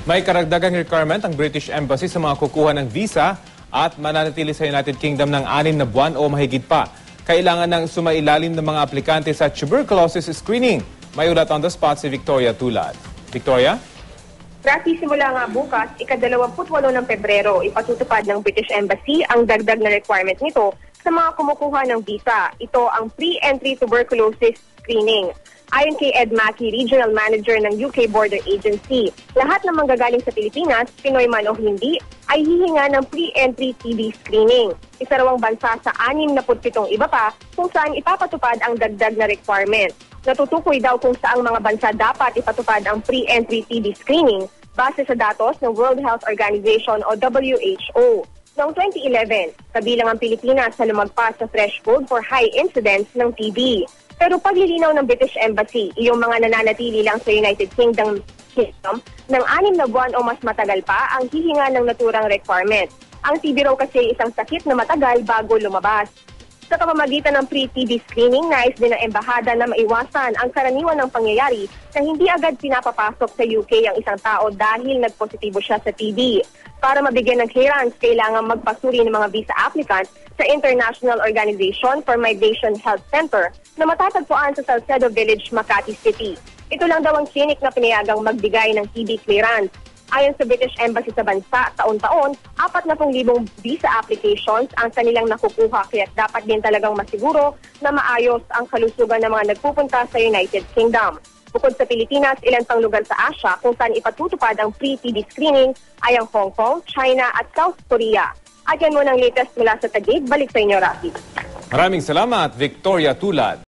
May karagdagang requirement ang British Embassy sa mga kukuha ng visa at mananatili sa United Kingdom ng 6 na buwan o mahigit pa. Kailangan ng sumailalim ng mga aplikante sa tuberculosis screening. May ulat on the spot si Victoria Tulad. Victoria? Practice simula nga bukas, ika-28 ng Pebrero, ipatutupad ng British Embassy ang dagdag na requirement nito sa mga kumukuha ng visa. Ito ang pre-entry tuberculosis screening. Ayon kay Ed Mackey, Regional Manager ng UK Border Agency, lahat ng manggagaling sa Pilipinas, Pinoy man o hindi, ay hihinga ng pre-entry TB screening. Isa raw ang bansa sa 67 iba pa kung saan ipapatupad ang dagdag na requirement. Natutukoy daw kung saang mga bansa dapat ipatupad ang pre-entry TB screening base sa datos ng World Health Organization o WHO. Noong 2011, kabilang ang Pilipinas sa lumagpas sa threshold for high incidence ng TB. Pero paglilinaw ng British Embassy, yung mga nananatili lang sa United Kingdom ng 6 na buwan o mas matagal pa ang hihinga ng naturang requirement. Ang TB raw kasi isang sakit na matagal bago lumabas. Sa pamamagitan ng pre-TB screening, nais din ng embahada na maiwasan ang karaniwan ng pangyayari na hindi agad pinapapasok sa UK ang isang tao dahil nagpositibo siya sa TB. Para mabigyan ng clearance, kailangan magpasuri ng mga visa applicant sa International Organization for Migration Health Center na matatagpuan sa Salcedo Village, Makati City. Ito lang daw ang clinic na pinayagang magbigay ng TB clearance. Ayon sa British Embassy sa bansa, taon-taon, 40,000 visa applications ang kanilang nakukuha kaya dapat din talagang masiguro na maayos ang kalusugan ng mga nagpupunta sa United Kingdom. Bukod sa Pilipinas, ilan pang lugar sa Asia kung saan ipatutupad ang pre-TB screening ay ang Hong Kong, China at South Korea. At yan muna ang latest mula sa Taguig. Balik sa inyo, Rafi. Maraming salamat, Victoria Tulad.